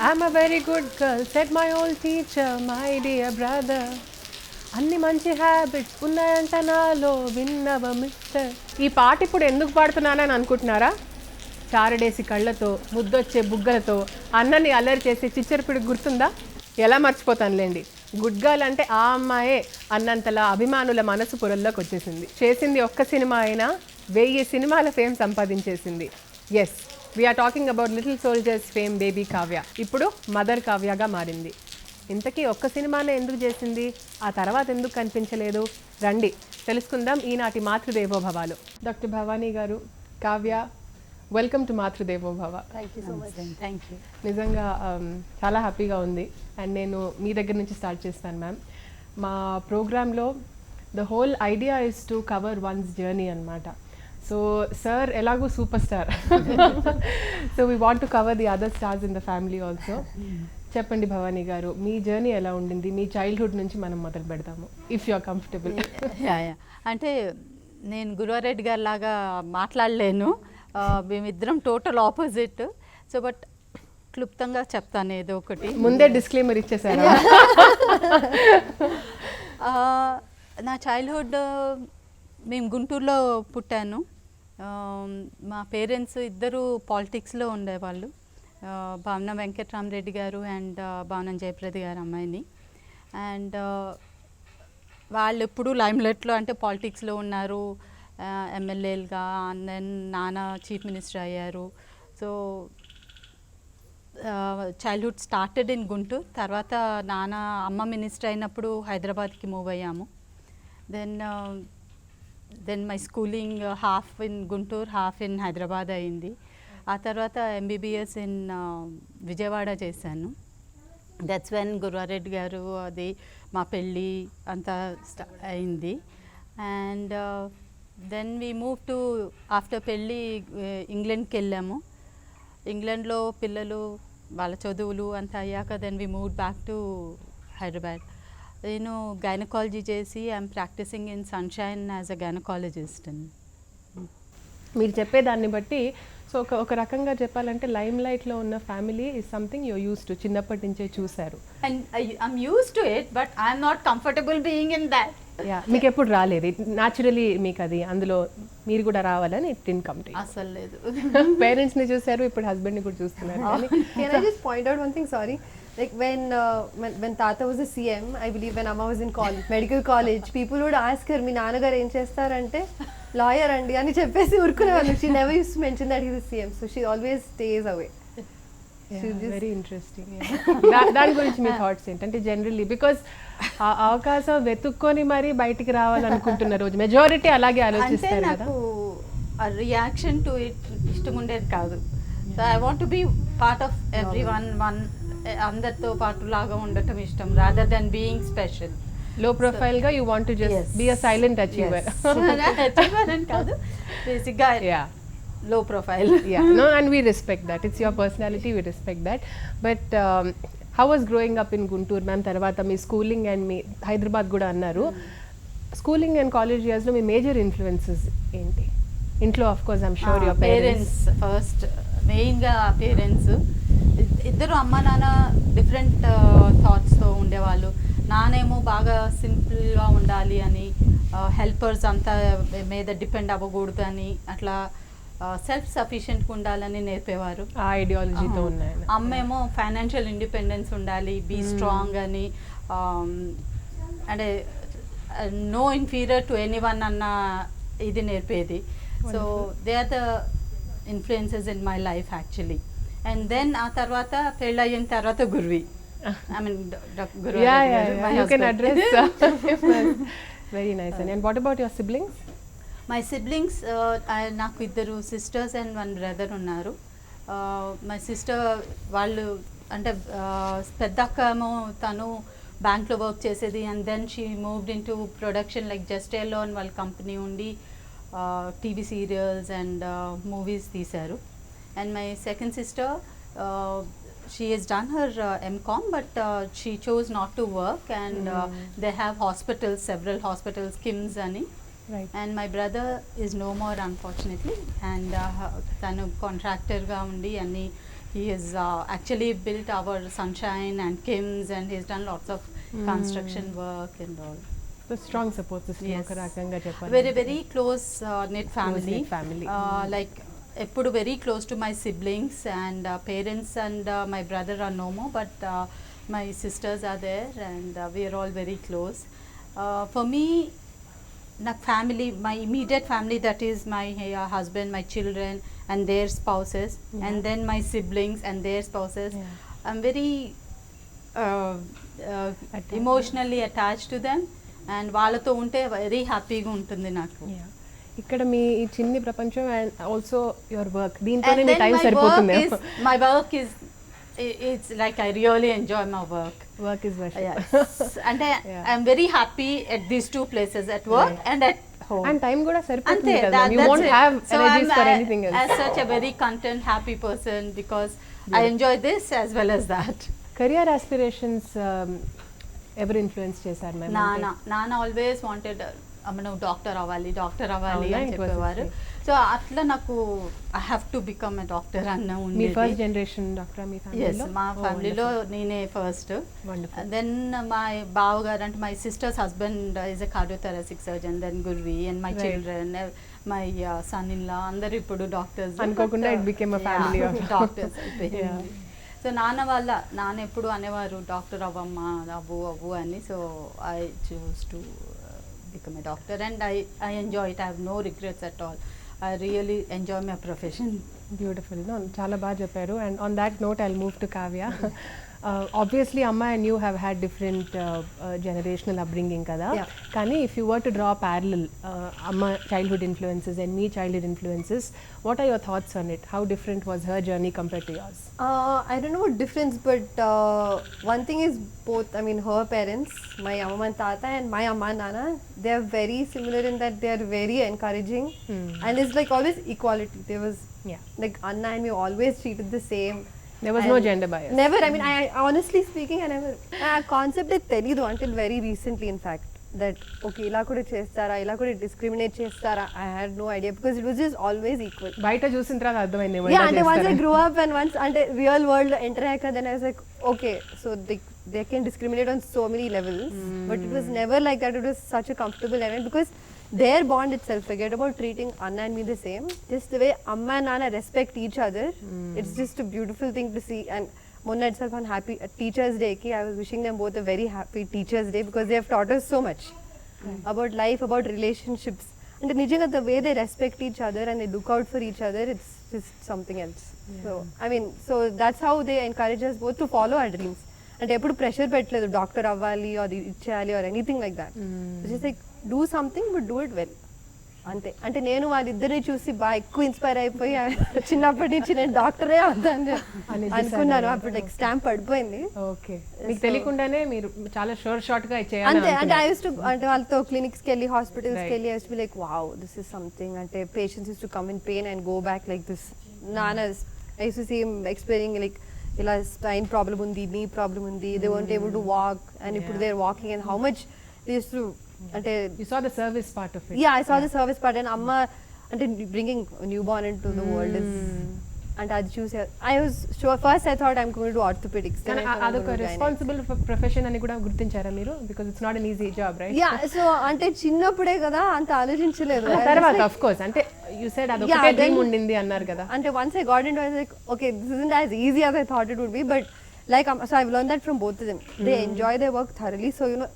I'm a very good girl, said my old teacher, my dear brother. అన్ని మంచి habits ఉన్నాయంట నాలో విన్నవ mister. ఈ పాట ఇప్పుడు ఎందుకు పాడుతున్నానని అనుకుంటున్నారా? చారడేసి కళ్ళతో, ముద్దొచ్చే బుగ్గలతో అన్నని అల్లరి చేసి చిచ్చరపిడి గుర్తుందా? ఎలా మర్చిపోతానులేండి. గుడ్ గర్ల్ అంటే ఆ అమ్మాయే అన్నంతలా అభిమానుల మనసు పొరల్లోకి వచ్చేసింది. చేసింది ఒక్క సినిమా అయినా 1000 సినిమాల ఫేమ్ సంపాదించేసింది. Yes, we are talking about little soldiers fame baby Kavya. ఇప్పుడు మదర్ కావ్యగా మారింది. ఇంతకీ ఒక్క సినిమానే ఎందుకు చేసింది? ఆ తర్వాత ఎందుకు కనిపించలేదు? రండి తెలుసుకుందాం ఈనాటి మాతృదేవోభవాలు. డాక్టర్ భవానీ గారు, Kavya, welcome to Matrudevobhava. Thank you. నిజంగా చాలా హ్యాపీగా ఉంది. అండ్ నేను మీ దగ్గర నుంచి స్టార్ట్ చేస్తాను మ్యామ్. మా ప్రోగ్రాంలో the whole idea is to cover once journey అనమాట. సో సార్ ఎలాగూ super star, so we want to cover the other stars in the family also. చెప్పండి భవానీ గారు, మీ జర్నీ ఎలా ఉండింది? మీ చైల్డ్హుడ్ నుంచి మనం మొదలు పెడతాము, ఇఫ్ యు ఆర్ కంఫర్టబుల్. అంటే నేను గురువారెడ్డి గారి లాగా మాట్లాడలేను, మేమిద్దరం టోటల్ ఆపోజిట్. సో బట్ క్లుప్తంగా చెప్తాను ఏదో ఒకటి. ముందే డిస్క్లైమర్ ఇచ్చేసారు. నా చైల్డ్హుడ్ మేము గుంటూరులో పుట్టాను. మా పేరెంట్స్ ఇద్దరు పాలిటిక్స్లో ఉండేవాళ్ళు, భావన వెంకట్రామరెడ్డి గారు అండ్ భావన జయప్రద గారు అమ్మాయిని. అండ్ వాళ్ళు ఎప్పుడు లైమ్లైట్లో అంటే పాలిటిక్స్లో ఉన్నారు, ఎమ్మెల్యేలుగా. అండ్ దెన్ నాన్న చీఫ్ మినిస్టర్ అయ్యారు. So childhood started in Guntur. తర్వాత నాన్న అమ్మ మినిస్టర్ అయినప్పుడు హైదరాబాద్కి మూవ్ అయ్యాము. Then my schooling half in Guntur, half in Hyderabad అయింది. ఆ తర్వాత ఎంబీబీఎస్ ఇన్ విజయవాడ చేశాను. దట్స్ వెన్ గురువారెడ్డి గారు అది మా పెళ్ళి అంతా అయింది. And then we move to after పెళ్ళి ఇంగ్లాండ్కి వెళ్ళాము. ఇంగ్లాండ్లో పిల్లలు వాళ్ళ చదువులు అంతా అయ్యాక then we move back to Hyderabad. నేను గైనకాలజీ చేసి I'm practising in Sunshine as a gynaecologist. మీరు చెప్పేదాన్ని బట్టి సో ఒక రకంగా చెప్పాలంటే లైమ్ లైట్లో ఉన్న family is something you use to, చిన్నప్పటి నుంచే చూశారు. And I'm use to it, but I'm not comfortable being in that. Yeah, మీకు ఎప్పుడు రాలేదు న్యాచురలీ మీకు అది, అందులో మీరు కూడా రావాలని it didn't come to you? అసలు లేదు. పేరెంట్స్ని చూశారు, ఇప్పుడు హస్బెండ్ని కూడా చూస్తున్నారు. Can I just point out one thing? Sorry. Like when Tata was a CM, I believe when Amma was in college, medical college, people would ask her, మీ నాన్నగారు ఏం చేస్తారంటే లాయర్ అండి అని చెప్పేసి ఊరుకునేవాళ్ళు. She never used to mention that he's a CM, so she always stays away. Very interesting. దాని గురించి మీ thoughts ఏంటంటే generally because అవకాశం వెతుక్కొని మరీ బయటికి రావాలనుకుంటున్న రోజు మెజారిటీ అలాగే అంటే ఆలోచిస్తారు కదా. నాకు రియాక్షన్ టు ఇట్ ఇష్టం ఉండేది కాదు. So I want to be part of everyone, అందరితో పాటు లాగా ఉండటం ఇష్టం, rather than being special. Low profile గా you want to just be a silent achiever. Achiever అని కాదు, బేసిక్గా yeah, low profile. Yeah, no, and we respect that. It's your personality, we respect that. But how was growing up in Guntur, ma'am? Tarvata me schooling and మీ హైదరాబాద్ కూడా అన్నారు. Schooling and college ఇయర్స్లో మీ major influences ఏంటి ఇంట్లో? Of course I'm sure your parents. First మెయిన్గా parents ఇద్దరు, అమ్మ నాన్న different థాట్స్తో ఉండేవాళ్ళు. నానేమో బాగా సింపుల్గా ఉండాలి అని, హెల్పర్స్ అంతా మీద డిపెండ్ అవ్వకూడదు అని, అట్లా సెల్ఫ్ సఫిషియెంట్గా ఉండాలని నేర్పేవారు. ఆ ఐడియాలజీతో ఉన్నాయి. అమ్మేమో ఫైనాన్షియల్ ఇండిపెండెన్స్ ఉండాలి, బీ స్ట్రాంగ్ అని, అంటే నో ఇన్ఫీరియర్ టు ఎనీవన్ అన్న ఇది నేర్పేది. So they are the influences in my life actually. And then ఆ తర్వాత పెళ్ళి అయిన తర్వాత Guruvi, I mean Guruvu. You can address. Very nice. And what about your siblings? My siblings, నాకు ఇద్దరు సిస్టర్స్ అండ్ 1 బ్రదర్ ఉన్నారు. మై సిస్టర్ వాళ్ళు అంటే పెద్ద అక్క ఏమో తను బ్యాంక్లో వర్క్ చేసేది. And then she moved in to production like just yellow అని వాళ్ళ కంపెనీ ఉండి టీవీ సీరియల్స్ అండ్ మూవీస్ తీశారు. And my second sister, she has done her MCom, but she chose not to work, and they have hospitals, several hospitals, KIMS ani. Right. And my brother is no more, unfortunately, and tanu contractor ga undi anni he has actually built our Sunshine and Kim's, and he's done lots of construction work and all. So strong support system Yes. ఒక రకంగా చెప్పాలి. Very close knit family. Close-knit family. Like ఎప్పుడు very close to my siblings and parents, and my brother are no more, but my sisters are there, and we are all very close. For me, నాకు family, my immediate family, that is my husband, my children and their spouses, and then my siblings and their spouses. Yeah. I'm very emotionally attached to them, and వాళ్ళతో ఉంటే very హ్యాపీగా ఉంటుంది నాకు. Yeah. ఇక్కడ మీ ఈ చిన్ని ప్రపంచం అండ్ ఆల్సో యువర్ వర్క్ దీంతోనే And మీ then టైం సరిపోతుంది. my work is it's like I really enjoy my work. Work is worship. Yes. And Yeah. I'm very happy at these two places, at work Right. and at home. And time కూడా సరిపోతుంది Ante, కదా. You that's won't it. have So energies I'm for anything else. as such a very content happy person, because I enjoy this as well as that. Career aspirations ఎవరు influence చేశారు ma'am? నాన్న always wanted నువ్వు doctor అవ్వాలి అవునా? అని It was చెప్పేవారు. the so అట్లా నాకు I have to become a doctor అన్న మీ ఉండేది. First generation doctor me yes, ఫ్యామిలీలో? మా ఫ్యామిలీలో నేనే ఫస్ట్. వండర్ఫుల్. దెన్ మై బావగారు అంటే my sister's husband is a cardiothoracic surgeon, then Gurvi, and my Right. Children, my son in law, అందరు ఇప్పుడు డాక్టర్స్. అనుకోకుండా it became a family of- doctors Yeah. అయిపోయింది. సో నాన్న ఎప్పుడు అనేవారు డాక్టర్ అవ్వమ్మా, అవ్వు అని. So I chose to become a doctor, and I enjoy it. I have no regrets at all. I really enjoy my profession. Beautiful. చాలా బాగా చెప్పారు. And on that note I move to Kavya. Obviously అమ్మ and you have had different generational upbringing కదా. Yeah. కానీ if you were to draw parallel అమ్మ childhood influences and మీ childhood influences, what are your thoughts on it? How different was her journey compared to yours? I don't know what difference, but one thing is both. I mean, her parents, my amma and tata, and my amma and nana, they are very similar in that they are very encouraging, and it's like always equality. There was Yeah. like Anna and me always treated the same. There was no And gender bias. Never. I mean, I honestly speaking, I never. Concept it తెలియదు until very recently, in fact. That okay, ఇలా కూడా చేస్తారా, ఇలా కూడా discriminate చేస్తారా, I had no idea, because it was just always equal. బయట చూసిన తర్వాత అర్థమైంది. Yeah, and once I grew up and once and real world enter aika, then I was like, okay, so they can discriminate on so many levels, but it was never like that. It was such a comfortable level, because their bond itself, forget about treating Anna and me the same, just the way Amma and Nana respect each other, it's just a beautiful thing to see. And Monna itself on happy Teachers Day ki, I was wishing them both a very happy Teachers Day, because they have taught us so much about life, about relationships, and nijanga the way they respect each other and they look out for each other, it's just something else. So I mean, so that's how they encourage us both to follow our dreams. And ఎప్పుడు pressure పెట్టలేదు doctor అవ్వాలి అది ఇచ్చేయాలి or anything like that. Just like do something but do it well, అంతే. అంటే నేను వాళ్ళిద్దరిని చూసి బాగా ఎక్కువ ఇన్స్పైర్ అయిపోయి చిన్నప్పటి నుంచి నేను డాక్టరే అవుతాను అనుకున్నాను. అప్పుడు లైక్ స్టాంప్ పడిపోయింది. ఓకే, మీకు తెలియకుండానే మీరు చాలా షార్ట్ గా చేయాలి అంతే. అంటే ఐ యూస్ టు, అంటే వాళ్ళతో క్లినిక్స్కి వెళ్ళి హాస్పిటల్స్కి వెళ్ళి I used to be like wow this is something. అంటే patients used to come in pain and go back like this. నాన్న I used to see him explaining like ఇలా స్పైన్ ప్రాబ్లమ్ ఉంది, knee problem ఉంది, they won't able to walk, and ఇప్పుడు they are walking, and how much they used to, అంటే you saw the service part of it. yeah, I saw the service part, and amma అంటే bringing a newborn into the world is, అంటే అది చూసే I was sure first I thought I'm going to do orthopedics, then కానీ I thought I'm అదొక going to gynae. Responsible profession అని కూడా గుర్తించారా మీరు? Because it's not an easy job, right? Yeah, so అంటే చిన్నప్పుడే కదా అంత ఆలోచించలేదు. I was తర్వాత like- ఆఫ్ కోర్స్ అంటే యు సెడ్ Yeah, అదొకటే డ్రీమ్ then- ఉండింది అన్నారు కదా. అంటే once I got into it, I was like, okay, this isn't as easy as I thought it would be, but like so I've learned that from both of them. They enjoy their work thoroughly, so you know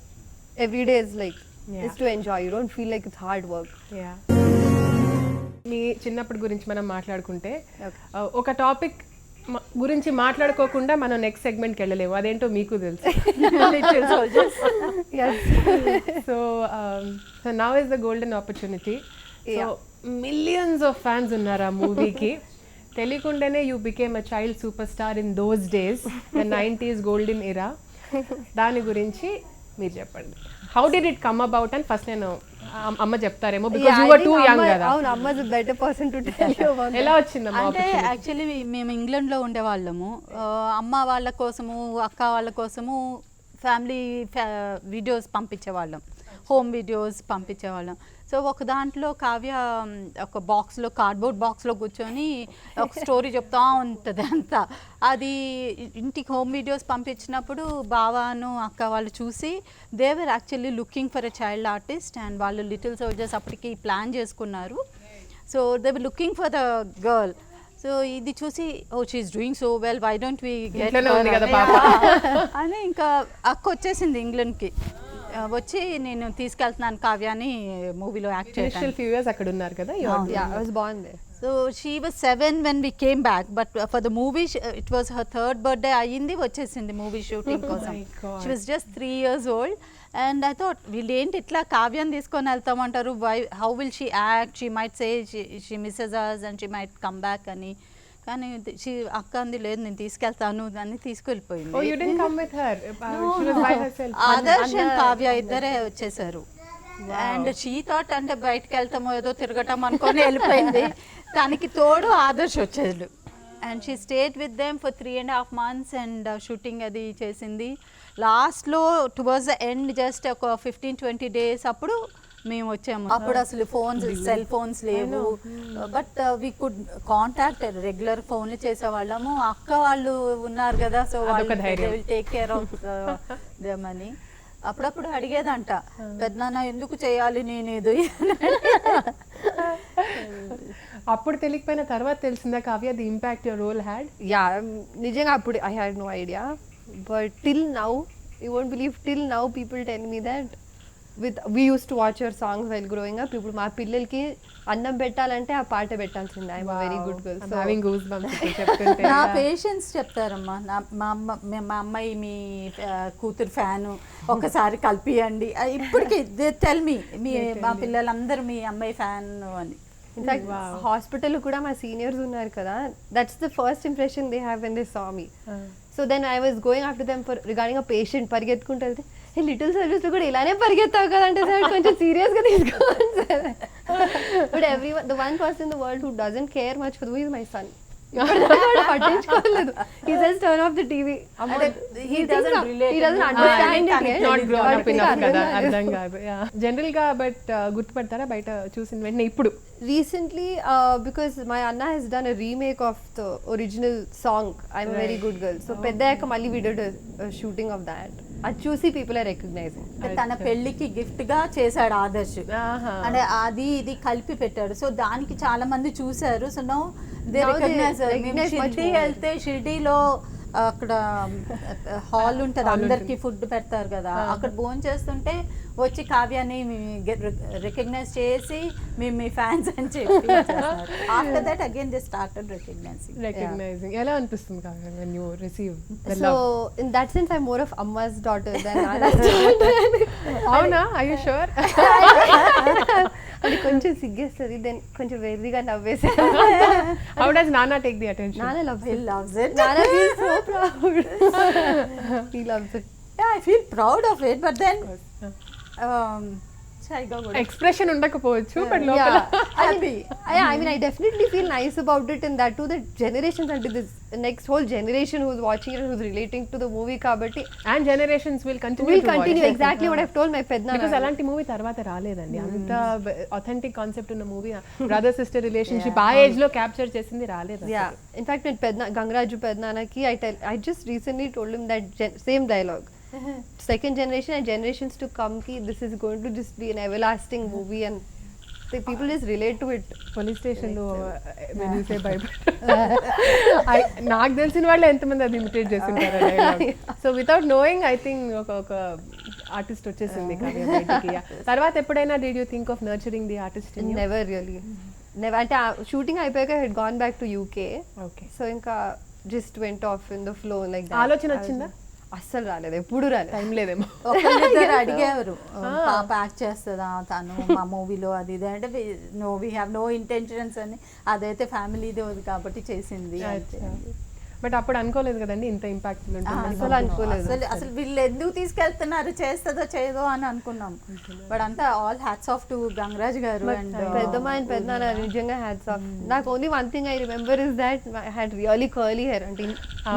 every day is like Yeah. is to enjoy. You don't feel like it's hard work. Yeah, మీ చిన్నప్పటి గురించి మనం మాట్లాడుకుంటే Okay. ఒక topic గురించి మాట్లాడుకోకుండా మనం next సెగ్మెంట్కి వెళ్ళలేము. అదేంటో మీకు తెలుసు. Little soldiers. Yes. So now is the golden opportunity. So Yeah. Millions of fans ఉన్నారు ఆ మూవీకి. తెలియకుండానే you became a child superstar in those days, the 90s golden era. దాని గురించి మీరు చెప్పండి. How did it come about అని first నేను అమ్మ చెప్తారేమో, because Yeah, you I were think too young Amma- కదా. అవును, Amma is a better person to tell you about ఎలా that. వచ్చిందమ్మా అంటే opportunity? యాక్చువల్లీ మేము ఇంగ్లాండ్లో ఉండేవాళ్ళము. అమ్మ వాళ్ళ కోసము, అక్క వాళ్ళ కోసము ఫ్యామిలీ వీడియోస్ పంపించేవాళ్ళం. హోమ్ వీడియోస్ పంపించేవాళ్ళం. సో ఒక దాంట్లో కావ్య ఒక బాక్స్లో, కార్డ్బోర్డ్ బాక్స్లో కూర్చొని ఒక స్టోరీ చెప్తా ఉంటుంది అంతా. అది ఇంటికి హోమ్ వీడియోస్ పంపించినప్పుడు బావాను అక్క వాళ్ళు చూసి they were actually looking for a child artist, and వాళ్ళు లిటిల్ సోల్జర్స్ అప్పటికి ప్లాన్ చేసుకున్నారు. So they were looking for the girl. So ఇది చూసి oh she's doing so well, why don't we get అని ఇంకా అక్క వచ్చేసింది ఇంగ్లాండ్కి. వచ్చి నేను తీసుకెళ్తున్నాను కావ్యాని మూవీలో యాక్ట్ ఇనిషియల్ ఫ్యూ ఇయర్స్ అక్కడ ఉన్నారు కదా. Yeah, I was born there. So she was 7 when we came back, but for the movie it was her 3rd birthday అయ్యింది, వచ్చేసింది మూవీ షూటింగ్ కోసం. She was just 3 years old, and I thought వీళ్ళు ఏంటి ఇట్లా కావ్యాన్ని తీసుకొని వెళ్తామంటారు, how will she act, she might say she misses us and she might come back అని. కానీ అక్క అంది లేదు నేను తీసుకెళ్తాను అని తీసుకెళ్ళిపోయింది. Oh, you didn't come with her? She was by herself? Adarsh and Kavya ఇద్దరే వచ్చేసారు. అండ్ షీ థాట్ అంటే బయటకు వెళ్తామో ఏదో తిరగటం అనుకొని వెళ్ళిపోయింది. దానికి తోడు ఆదర్శ్ వచ్చేది. And she stayed with them for 3.5 months and shooting అది చేసింది. లాస్ట్లో టువర్డ్స్ ద ఎండ్ జస్ట్ ఒక 15-20 days అప్పుడు మేము వచ్చాము. అప్పుడు అసలు ఫోన్స్, సెల్ ఫోన్స్ లేవు, but we could contact, regular ఫోన్లు చేసేవాళ్ళము. అక్క వాళ్ళు ఉన్నారు కదా, సో వాళ్ళు will take care of them అని. అప్పుడప్పుడు అడిగేదంట, పెద్దనాన్న ఎందుకు చేయాలి నేను ఇది. అప్పుడు తెలియకపోయిన తర్వాత తెలిసిందా Kavya the impact your role had? Yeah, నిజంగా అప్పుడు I had no idea, but till now, you won't believe, till now people tell me that we used to watch your songs while growing up. ఇప్పుడు మా పిల్లలకి అన్నం పెట్టాలంటే ఆ పాట పెట్టాల్సిందే. I'm very good girl. So having goose bumps చెప్తుంటే నా పేషెంట్స్ చెప్తారమ్మా, మా అమ్మాయి మీ కూతురు ఫ్యాను, ఒకసారి కలిపియండి. ఇప్పటికి దే టెల్ మీ మా పిల్లలందరూ మీ అమ్మాయి ఫ్యాన్ అని. ఇన్ఫాక్ట్ హాస్పిటల్ కూడా మా సీనియర్స్ ఉన్నారు కదా, that's the first impression they have when they saw me. So then I was going after them for regarding a patient. పరిగెత్తుకుంటే వెళ్తే లిటిల్ సర్వీస్లో కూడా ఇలానే పరిగెత్తావు కదా అంటే సార్ కొంచెం సీరియస్గా తీసుకోవాలి sir. But everyone, the one person in the world who doesn't care much for he is my son. పట్టించుకోలేదు. He says turn off the TV. He doesn't relate. He doesn't understand it yet. Not grown up enough కదా, అర్థం కాదు. General గా but గుర్తుపడతారా బయట చూసిన వెంటనే ఇప్పుడు? Recently, because my Anna has done a remake of the original song I'm a Very Good Girl. So పెద్దయ్యాక మళ్ళీ we did a shooting of that. అది చూసి పీపుల్ ఆర్ రికగ్నైజింగ్. తన పెళ్లికి గిఫ్ట్ గా చేశాడు ఆదర్శ్, అంటే అది ఇది కలిపి పెట్టాడు. సో దానికి చాలా మంది చూసారు. So now they recognise. Shirdi వెళ్తే షిర్డీలో అక్కడ హాల్ ఉంటుంది, అందరికి ఫుడ్ పెడతారు కదా, అక్కడ భోజనం చేస్తుంటే వచ్చి కావ్యాన్ని రికగ్నైజ్ చేసి మేము మీ ఫ్యాన్స్ అని చెప్పి after that again they started recognising. ఎలా అనిపిస్తుంది Kavya when you receive the So love? in that sense I'm more of Amma's daughter than Anna's daughter. అవునా? are you sure? అది కొంచెం సిగ్గేస్తుంది, దెన్ కొంచెం వెర్రిగా నవ్వేసి. How does Nana take the attention? Nana loves it. loves it. Nana feels so proud. He loves it. Yeah, I feel proud of it, but then expression ఉండకపోవచ్చు but లోపల happy. I mean I definitely feel nice about it in that too, that generations until this next whole generation who's watching it and who's relating to the movie kabatti and generations will continue will to continue watch. exactly what I've told my pedna, because అలాంటి movie తర్వాత రాలేదండి. అంత authentic concept ఉన్న movie brother sister relationship ఆ age లో capture చేసింది రాలేదు. yeah, in fact with pedna Gangraju pednanaki I just recently told him that same dialogue. Second generation and generations to come ki this is going to just be an everlasting movie and the people just relate to it. Police station లో చూసే నాకు తెలిసిన వాళ్ళు ఎంతమంది అది imitate చేస్తుంటారు dialogue. So without knowing I think ఒక artist వచ్చేసింది కానీ బయటికి. తర్వాత ఎప్పుడైనా did you think of nurturing the artist? Never really. Never. అంటే షూటింగ్ అయిపోయాక I had gone back to UK. Okay. So ఇంకా just went off in the flow like that. ఆలోచన వచ్చిందా? అస్సలు రాలేదు, ఎప్పుడు రాలేదు. టైం లేదేమో. ఒకళ్ళిద్దరు అడిగేవారు పాప యాక్ట్ చేస్తుందా తను మా మూవీలో అది ఇది అంటే no we have no intentions అని. అదైతే ఫ్యామిలీది కాబట్టి చేసింది. బట్ అప్పుడు అనుకోలేదు కదండి ఇంత ఇంపాక్ట్ ఉంటుంది. అసలు అనుకోలేదు. అసలు వీళ్ళు ఎందుకు తీసుకెళ్తున్నారు, చేస్తుందో చేయదో అని అనుకున్నాం. బట్ అంతా all hats off to Gangaraj గారు అండ్ పెద్దమ్మ అండ్ పెద్దనాన్న నిజంగా హ్యాట్స్ ఆఫ్. నాకు only one thing I remember is that I had really curly hair, అంటే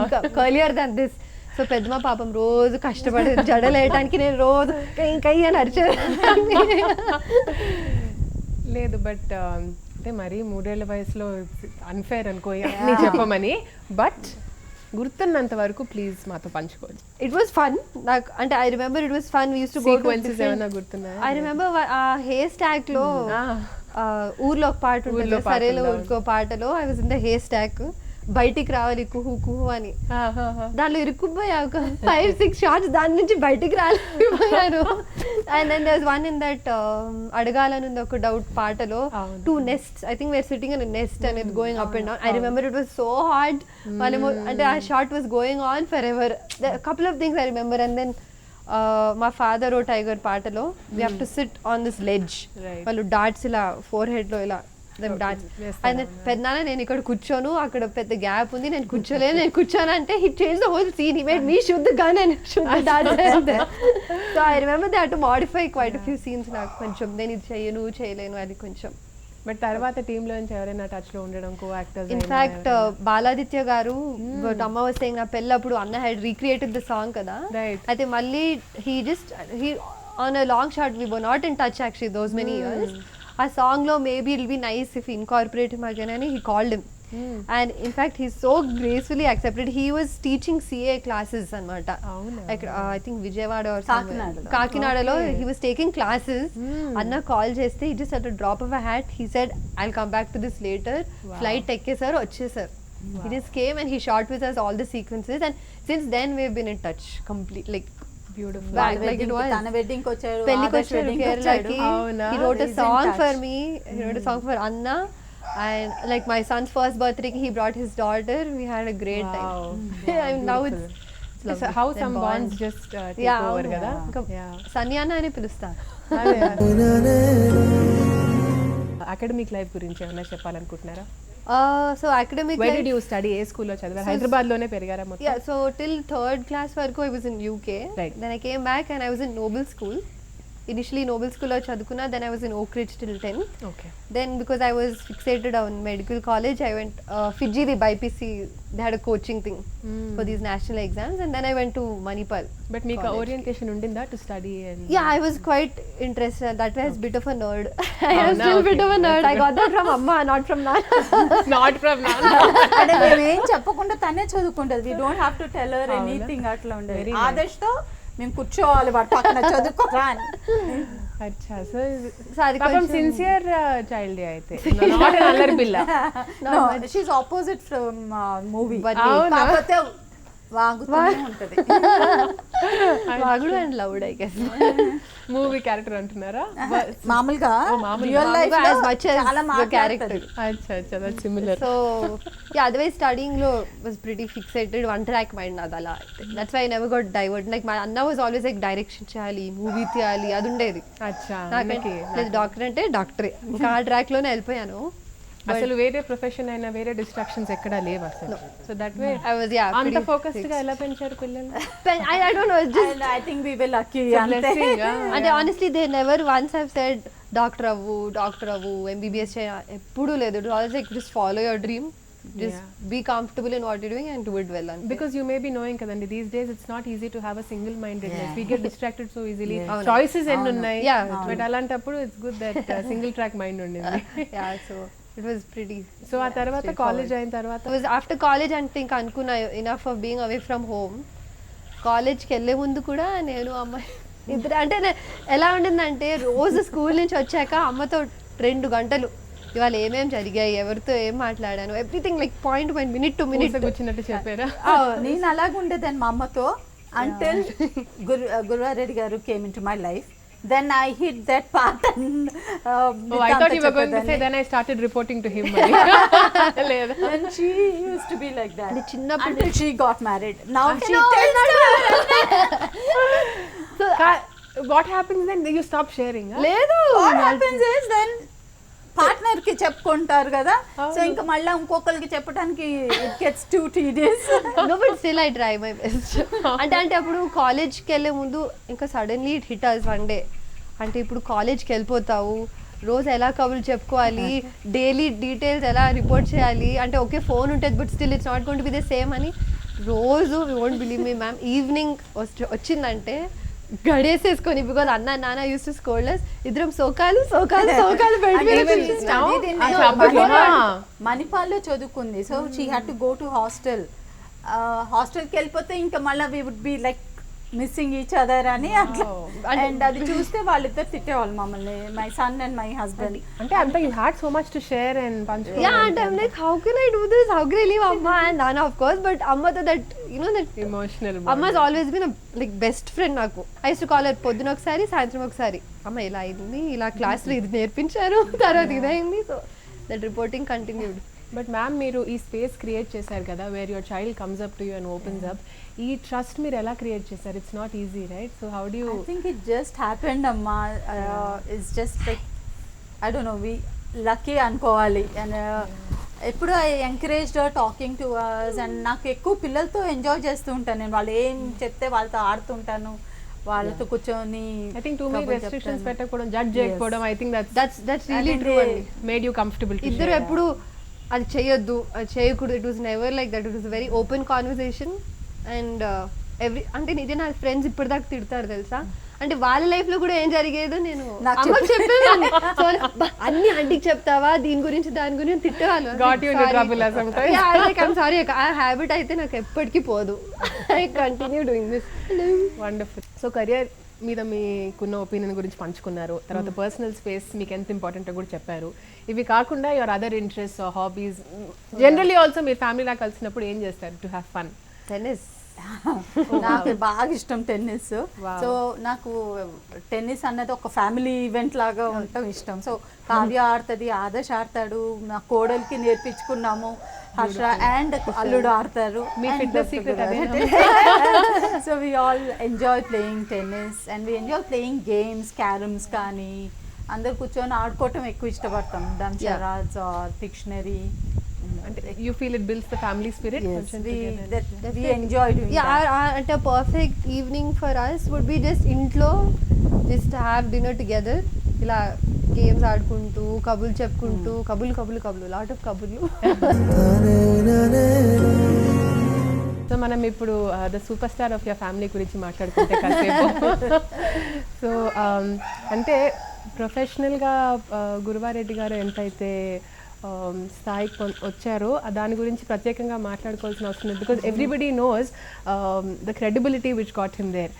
ఇంకా కర్లియర్ దన్ దిస్. సో పెద్దమ్మ పాపం రోజు కష్టపడి జడలేయటానికి నేను రోజు కై అని అరిచేదాన్ని. లేదు బట్ అంటే మరీ 3 ఏళ్ల వయసులో అన్ఫేర్ అనుకో అన్నీ చెప్పమని, బట్ గుర్తున్నంత వరకు ప్లీజ్ మాతో పంచుకోండి. ఇట్ వాస్ ఫన్ నాకు, అంటే I remember it was fun. We use to go to sequences ఏమైనా గుర్తున్నాయా? ఐ రిమెంబర్ ఆ హెయిర్ స్టాక్ లో ఊర్లో ఒక పాట ఉంటుంది, సరేలో ఊరుకో పాటలో I was in the hair stock, బయటికి రావాలి కుహు కుహు అని. దానిలో ఇరుక్కుపోయా ఒక 5-6 షార్ట్స్, దాని నుంచి బయటికి రాలేకపోయాను. And then there was one in that అడగాలని ఉంది ఒక డౌట్ పాటలో, 2 nests, I think we're sitting in a nest and it's going up and down. I remember it was so hard. వాళ్ళేమో అంటే ఆ shot was going on forever. Couple of things I remember. And then మా father oh tiger పాటలో we have to sit on this ledge, వాళ్ళు dots ఇలా four head లో ఇలా పెద్దనాన్న నేను ఇక్కడ కూర్చోను, అక్కడ పెద్ద గ్యాప్ ఉంది, నేను కూర్చోలేను, నేను కూర్చోను అంటే he change the whole scene. He made me shoot the gun and shoot the dance. So I remember they had to modify quite a few scenes. నాకు కొంచెం నేను ఇది చేయను చేయలేను అది కొంచెం. బట్ తర్వాత టీంలో నుంచి ఎవరైనా టచ్ లో ఉండడం, కో యాక్టర్స్? ఇన్ఫాక్ట్ బాలాదిత్య గారు, బట్ అమ్మ వాస్ సేయింగ్ నా పెళ్ళప్పుడు అన్న హ్యాడ్ రీక్రియేటెడ్ ద సాంగ్ కదా, అయితే మళ్ళీ he on a long shot we were not in touch actually those many years. ఆ సాంగ్ లో maybe it be nice if incorporate him again అని he called him. And in fact he so gracefully accepted. He was teaching CA classes అనమాట, I think Vijayawada కాకినాడలో he was taking classes. అన్న call చేస్తే he just at drop of a hat he said I'll come back to this later. Flight ఎక్కేసారు, వచ్చేసారు. He just came and he shot with us all the sequences, and since then we've been in touch complete, like beautiful. like it was తన wedding కి వచ్చాడు, పెళ్ళికి ఆదర్శ్ వచ్చాడు wedding కి కేరళకి. అవునా? He wrote a He's in song touch. for me, he wrote a song for Anna, and like my son's first birthday he brought his daughter. We had a great time. I mean, now it's lovely. How Them some bonds just take Yeah, over కదా. సన్యాన అని పిలుస్తారు. Academic life గురించి ఏమైనా చెప్పాలనుకుంటున్నారా? So academic Where life, did you study? ఏ స్కూల్లో చదివారు? హైదరాబాద్ లోనే పెరిగారా మొత్తం? yeah, so till 3rd class వరకు I was in UK. Right. Then I came back and I was in Noble School. Initially Noble School లో చదువుకున్నా, then I was in Oak Ridge till 10th. Okay. Then because I was fixated on medical college, I went Fiji, the BIPC, they had a coaching thing for these national exams, and then I went to Manipal. But మీకు orientation ఉండిందా to study? Yeah, I was quite interested. That way I was a bit of a nerd. I am still a bit of a nerd. I got that from Amma, not from Nana. Not from అంటే మేము ఏం చెప్పకుండా తనే చదువుకుంటది. We don't have to tell her anything. అట్లా ఉండేది. ఆదర్శ్ తో మేము కూర్చోవాలి వాడు పక్కన చదువుకోరా అని. అచ్చా. సో So అది పాపం కొంచెం సిన్సియర్ చైల్డ్ అయితే, నాట్ ఎన్ అల్లరి పిల్ల. No, she's opposite from movie. But అవునా? కాకపోతే వాగుతూనే ఉంటది. వాగుడు and loud, I guess. Movie character అంటున్నారా? మామూలుగా మామూలుగా. రియల్ లైఫ్ మామూలుగా as much as చాలా the character. మాట్లాడుతది. అచ్చా అచ్చా, that similar. So yeah, otherwise studying lo was pretty fixated, one track mind nadala. That's why I never got diverted. Like my Anna was always like direction cheyali, movie tiyali, adu undedi. అచ్చా. నాకంటే doctor అంటే డాక్టరే, ఇంకా ఆ track లోనే వెళ్ళిపోయాను. అసలు వేరే ప్రొఫెషన్ అయినా వేరే డిస్ట్రాక్షన్స్ ఎక్కడా లేవు అసలు. So that way I was అంత pretty ఫోకస్డ్ గా ఎలా పెంచారు పిల్లలు? I don't know, it's just And I think we were lucky. Blessing, అంటే honestly they never once have said doctor అవ్వు MBBS చేయ, ఎప్పుడు లేదు. It was always like just follow your dream, just be comfortable in what you're doing and do it well. Because you may be knowing kadandi, these days it's not easy to have a single mindedness. We get distracted so easily. Choices ఎన్ని ఉన్నాయి. But అలాంటప్పుడు it's good that single track mind ఉండింది. Yeah, so it was pretty. So ఆ తర్వాత college అయిన తర్వాత It was after college అంటే ఇంకా అనుకున్నా enough of being away from home. కాలేజ్కి వెళ్ళే ముందు కూడా నేను అమ్మాయి ఇద్దరు అంటే ఎలా ఉండిందంటే, రోజు స్కూల్ నుంచి వచ్చాక అమ్మతో 2 గంటలు ఇవాళ ఏమేమి జరిగాయి, ఎవరితో ఏం మాట్లాడాను, everything like point minute to minute కూర్చున్నట్టు చెప్పారా? నేను అలాగే ఉండేదాన్ని మా అమ్మతో until గురువారెడ్డి గారు came into my life. Then I hit that path and I thought you were going to say then I started reporting to him. లేదా? and she used to be like that చిన్నప్పుడు until she got married. Now she No, tells so What happens then? You stop sharing, huh? లేదు. what happens is then partner కి చెప్పుకుంటారు కదా, so ఇంకా మళ్ళీ ఇంకొకరికి చెప్పడానికి it gets two tedious. No, but still I try my best. అంటే అప్పుడు కాలేజ్కి వెళ్ళే ముందు ఇంకా suddenly it hit us one day. అంటే ఇప్పుడు కాలేజ్కి వెళ్ళిపోతావు, రోజు ఎలా కబుర్లు చెప్పుకోవాలి, డైలీ డీటెయిల్స్ ఎలా రిపోర్ట్ చేయాలి, అంటే ఓకే ఫోన్ ఉంటుంది but still it's not going to be the same అని రోజు we won't believe me ma'am evening వచ్చిందంటే గడేసేసుకొని బికాజ్ అన్న నాన్న యూస్ టు స్కోల్డర్స్ ఇద్దరం సోకాలు మణిపాల్లో చదువుకుంది, so she had to go to hostel. హాస్టల్కి వెళ్ళిపోతే ఇంకా మళ్ళీ we would be like missing each other అని అట్లా. అండ్ అది చూస్తే వాళ్ళిద్దరు తిట్టేవాళ్ళు మమ్మల్ని, my son and my husband. అంటే అంత you had so much to share and పంచుకో. Yeah, and I'm like, how can I do this? How can I leave Amma and Nana, of course, but Amma that that emotional Amma's always been a like best friend నాకు. I used to call her పొద్దున ఒకసారి సాయంత్రం ఒకసారి, అమ్మ ఇలా అయింది, ఇలా క్లాస్లో ఇది నేర్పించారు, తర్వాత ఇదైంది. So that reporting continued. But ma'am మీరు ఈ స్పేస్ క్రియేట్ చేశారు కదా, where your child comes up to you and opens up. ఈ ట్రస్ట్ మీరు ఎలా క్రియేట్ చేశారు? It's not easy right? So how do you? I think it just happened, Amma. It's just like, I don't know, we lucky అనుకోవాలి. And ఎప్పుడు I encouraged talking to us. And నాకు ఎక్కువ పిల్లలతో enjoy చేస్తూ ఉంటాను నేను. వాళ్ళు ఏం చెప్తే వాళ్ళతో ఆడుతుంటాను, వాళ్ళతో కూర్చొని. I think too many restrictions పెట్టకపోవడం, జడ్జ్ చేయకపోవడం, I think that's really true అండి. Made you comfortable. ఇద్దరు ఎప్పుడు అది చేయొద్దు, అది చేయకూడదు. It was never like that. It was very open conversation. And అంటే నిజం నా ఫ్రెండ్స్ ఇప్పటిదాకా తిడతారు తెలుసా, అంటే వాళ్ళ లైఫ్ లో కూడా ఏం జరిగేదో నేను అమ్మకి చెప్పేదాన్ని. సో అన్ని ఆంటీకి చెప్తావా దీని గురించి దాని గురించి తిట్టేవాళ్ళు. సారీ ఆ హ్యాబిట్ అయితే నాకు ఎప్పటికీ పోదు. I continue doing this. Wonderful. So career మీద మీకున్న ఒపీనియన్ గురించి పంచుకున్నారు, తర్వాత పర్సనల్ స్పేస్ మీకు ఎంత ఇంపార్టెంట్ కూడా చెప్పారు. ఇవి కాకుండా your other interest, hobbies, generally also మీరు ఫ్యామిలీలా కలిసినప్పుడు ఏం చేస్తారు టు హ్యావ్ ఫన్? టెన్నిస్. నాకు బాగా ఇష్టం టెన్నిస్. సో నాకు టెన్నిస్ అన్నది ఒక ఫ్యామిలీ ఈవెంట్ లాగా ఉండటం ఇష్టం. సో కావ్య ఆడుతుంది, ఆదర్శ్ ఆడతాడు, నా కోడలికి నేర్పించుకున్నాము, హర్ష అండ్ అల్లుడు ఆడతారు. మీ ఫిట్నెస్ సీక్రెట్ అదే. So we all enjoy playing tennis and we enjoy playing games, carroms కానీ అందరు కూర్చొని ఆడుకోవటం ఎక్కువ ఇష్టపడతాం. దంషరాజ్ ఆర్ పిక్షనరీ. అంటే you feel it builds the family spirit. We enjoy doing that. At a perfect evening for us would be just ఇంట్లో just have dinner together, ఇలా games ఆడుకుంటూ కబుర్లు చెప్పుకుంటూ, కబుర్లు లాట్ ఆఫ్ కబుర్లు. సో మనం ఇప్పుడు the super star of your family గురించి మాట్లాడుకుంటే కాసేపు. సో అంటే ప్రొఫెషనల్గా గురువారెడ్డి గారు ఎంతైతే స్థాయికి వచ్చారో దాని గురించి ప్రత్యేకంగా మాట్లాడుకోవాల్సిన అవసరం లేదు, because everybody knows the credibility which got him there.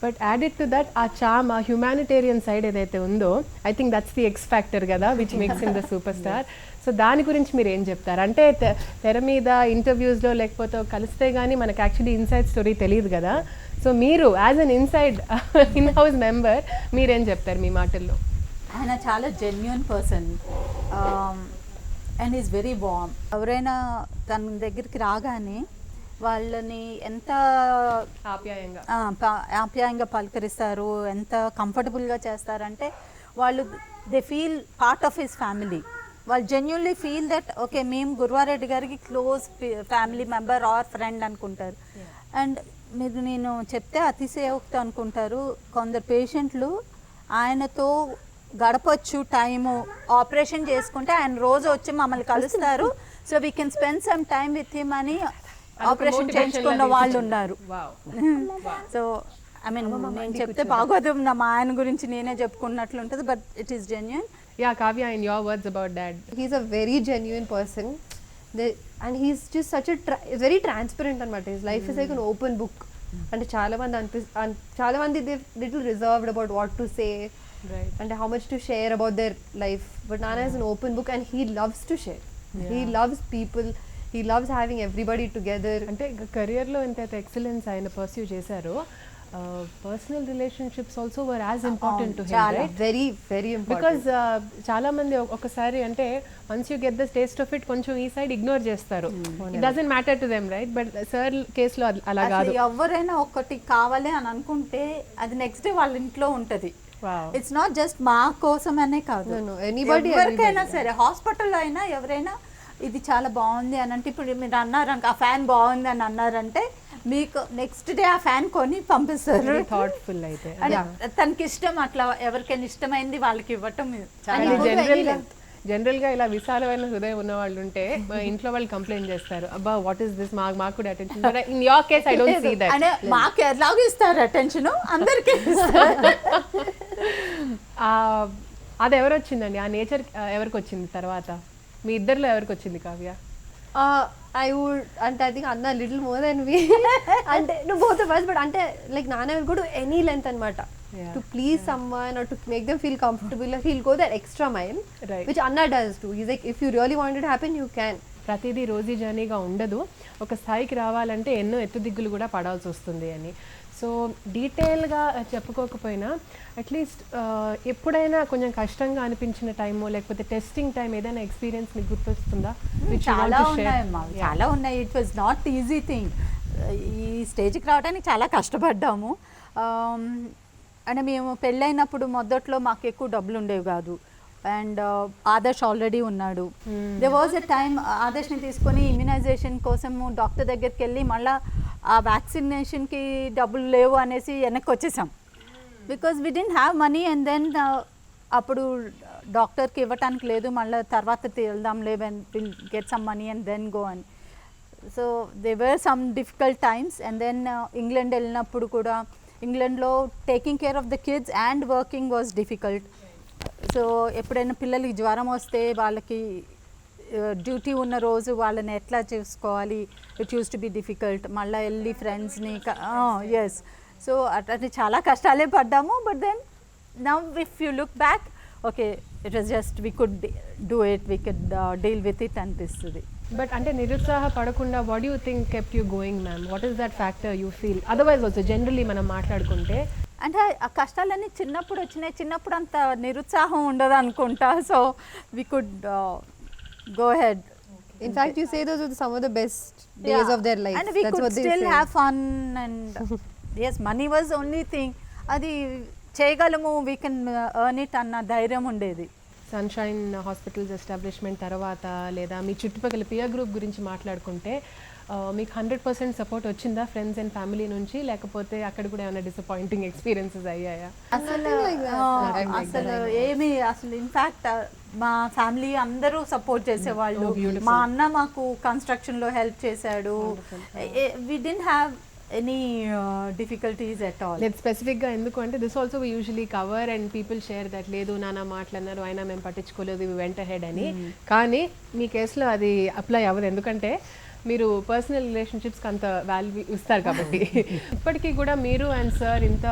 But added to that ఆ చామ్, ఆ హ్యుమానిటేరియన్ సైడ్ ఏదైతే ఉందో, I think that's the X factor కదా which makes him the superstar. So దాని గురించి మీరు ఏం చెప్తారు? అంటే తెర మీద ఇంటర్వ్యూస్లో లేకపోతే కలిస్తే కానీ మనకు యాక్చువల్లీ ఇన్సైడ్ స్టోరీ తెలియదు కదా. సో మీరు as an inside in house member మీరేం చెప్తారు మీ మాటల్లో? ఆయన చాలా genuine person and is very warm. ఎవరైనా తన దగ్గరికి రాగానే వాళ్ళని ఎంత ఆప్యాయంగా పలకరిస్తారు, ఎంత కంఫర్టబుల్గా చేస్తారంటే వాళ్ళు they feel part of his family. వాళ్ళు జెన్యున్లీ ఫీల్ దట్ ఓకే మేము గురువారెడ్డి గారికి close family member or friend అనుకుంటారు. అండ్ మీరు నేను చెప్తే అతిశయోక్తి అనుకుంటారు, కొందరు పేషెంట్లు ఆయనతో గడపచ్చు టైము. ఆపరేషన్ చేసుకుంటే ఆయన రోజు వచ్చి మమ్మల్ని కలుస్తారు, so we can spend some time with him అని ఆపరేషన్ చేయించుకున్న వాళ్ళు ఉన్నారు. సో ఐ మీన్ నేను చెప్తే బాగోదు, మా ఆయన గురించి నేనే చెప్పుకున్నట్లు ఉంటుంది, but it is genuine. Yeah, Kavya, in your words about Dad. He's a very genuine person. And he's just such a very transparent అనమాట. His life is like an open book. అంటే చాలా మంది they little reserved about what to say, right, and how much to share about their life. But Nana is an open book and he loves to share. He loves people. He loves having everybody together. అంటే కెరియర్లో ఎంతైతే excellence ఆయన pursue చేశారో, personal relationships also were as important to him, right? Very very important. Because చాలా మంది ఒకసారి అంటే once you get the taste of it కొంచెం ఈ సైడ్ ఇగ్నోర్ చేస్తారు. It doesn't matter to them, right? But sir కేసులో అలా కాదు. ఎవరైనా ఒకటి కావాలి అని అనుకుంటే అది నెక్స్ట్ డే వాళ్ళ ఇంట్లో ఉంటుంది. ఇట్స్ నాట్ జస్ట్ మా కోసం అనే కాదు, ఎవరికైనా సరే. హాస్పిటల్లో అయినా ఎవరైనా ఇది చాలా బాగుంది అని అంటే, ఇప్పుడు మీరు అన్నారంటే ఆ ఫ్యాన్ బాగుంది అని అన్నారంటే మీకు నెక్స్ట్ డే ఆ ఫ్యాన్ కొని పంపిస్తారు. థాట్ఫుల్ అయితే తనకి ఇష్టం, అట్లా ఎవరికైనా ఇష్టమైంది వాళ్ళకి ఇవ్వటం. జనరల్గా ఇలా విశాలమైన హృదయం ఉన్న వాళ్ళు ఉంటే మా ఇంట్లో వాళ్ళు కంప్లైంట్ చేస్తారు, అబ్బా వాట్ ఈస్ దిస్, మాకు కూడా attention. In your case I don't see that. అంటే మాకు ఎలాగో ఇస్తారు అటెన్షన్, అందరికీ అది ఎవరు వచ్చిందండి, ఆ నేచర్ ఎవరికి వచ్చింది తర్వాత? మీ ఇద్దరిలో ఎవరికి వచ్చింది కావ్య? I would, అంటే I think Anna little more than me. అంటే no, both of us, but అంటే like Nana will go to any length అనమాట to please someone or to make them feel comfortable. Like he'll go that extra mile, Right. which Anna does too. He's like, if you really want it to happen, you can. ప్రతిదీ Rosie జర్నీగా ఉండదు, ఒక స్థాయికి రావాలంటే ఎన్నో ఎత్తుదిగ్గులు కూడా పడాల్సి వస్తుంది అని. సో డీటెయిల్గా చెప్పుకోకపోయినా అట్లీస్ట్ ఎప్పుడైనా కొంచెం కష్టంగా అనిపించిన టైమో లేకపోతే టెస్టింగ్ టైం ఏదైనా ఎక్స్పీరియన్స్ మీకు గుర్తొస్తుందా? Which you want చాలా to share? ఉన్నాయమ్మా, చాలా ఉన్నాయి. It was not easy thing. ఈ స్టేజ్కి రావడానికి చాలా కష్టపడ్డాము. అంటే మేము పెళ్ళైనప్పుడు మొదట్లో మాకు ఎక్కువ డబ్బులు ఉండేవి కాదు, అండ్ ఆదర్శ్ ఆల్రెడీ ఉన్నాడు. దే వాజ్ ఎ టైమ్ ఆదర్శ్ని తీసుకొని ఇమ్యునైజేషన్ కోసము డాక్టర్ దగ్గరికి వెళ్ళి మళ్ళీ ఆ వ్యాక్సినేషన్కి డబ్బులు లేవు అనేసి వెనక్కి వచ్చేసాం, because we didn't have money. And then అప్పుడు డాక్టర్కి ఇవ్వటానికి లేదు, మళ్ళీ తర్వాత వెళ్దాంలే, will get some money and then go అని. So they were some difficult times. And then England వెళ్ళినప్పుడు కూడా ఇంగ్లాండ్లో taking care of the kids and working was difficult. So ఎప్పుడైనా పిల్లలకి జ్వరం వస్తే వాళ్ళకి డ్యూటీ ఉన్న రోజు వాళ్ళని ఎట్లా చూసుకోవాలి, it used to be difficult. మళ్ళీ వెళ్ళి ఫ్రెండ్స్ని ఎస్, సో అట్లా చాలా కష్టాలే పడ్డాము. But then now if you look back, okay it was just we could do it, we could deal with it అనిపిస్తుంది. బట్ అంటే నిరుత్సాహపడకుండా what you think kept you going ma'am? What is that factor you feel? Otherwise also generally మనం మాట్లాడుకుంటే అంటే ఆ కష్టాలన్నీ చిన్నప్పుడు వచ్చినాయి, చిన్నప్పుడు అంత నిరుత్సాహం ఉండదు అనుకుంటా. So we could go ahead. In fact, you say those are some of the best days of their life. And we That's could what they still say. have fun and yes, money was only thing. అది చేయగలము, we can earn it అన్న ధైర్యం ఉండేది. Sunshine hospitals establishment తర్వాత లేదా మీ చుట్టుపక్కల peer group గురించి మాట్లాడుకుంటే మీకు 100% సపోర్ట్ వచ్చిందా ఫ్రెండ్స్ అండ్ ఫ్యామిలీ నుంచి, లేకపోతే అక్కడ కూడా ఏమైనా డిసప్పాయింటింగ్ ఎక్స్పీరియన్సెస్ అయ్యాయా? అసలు ఏమి అసలు ఇన్ఫ్యాక్ట్ మా ఫ్యామిలీ అందరూ సపోర్ట్ చేసేవాళ్ళు. మా అన్న మాకు కన్స్ట్రక్షన్లో హెల్ప్ చేశాడు. We didn't have any difficulties at all. లేదు స్పెసిఫిక్గా ఎందుకు అంటే this also we usually cover and people share that లేదు నాన్న మాట్లాడినారు అయినా మేము పట్టించుకోలేదు, వి వెంట హెడ్ అని. కానీ మీ కేసులో అది అప్లై అవ్వదు, ఎందుకంటే మీరు పర్సనల్ రిలేషన్షిప్స్కి అంత వాల్యూ ఇస్తారు కాబట్టి. ఇప్పటికీ కూడా మీరు అండ్ సార్ ఇంత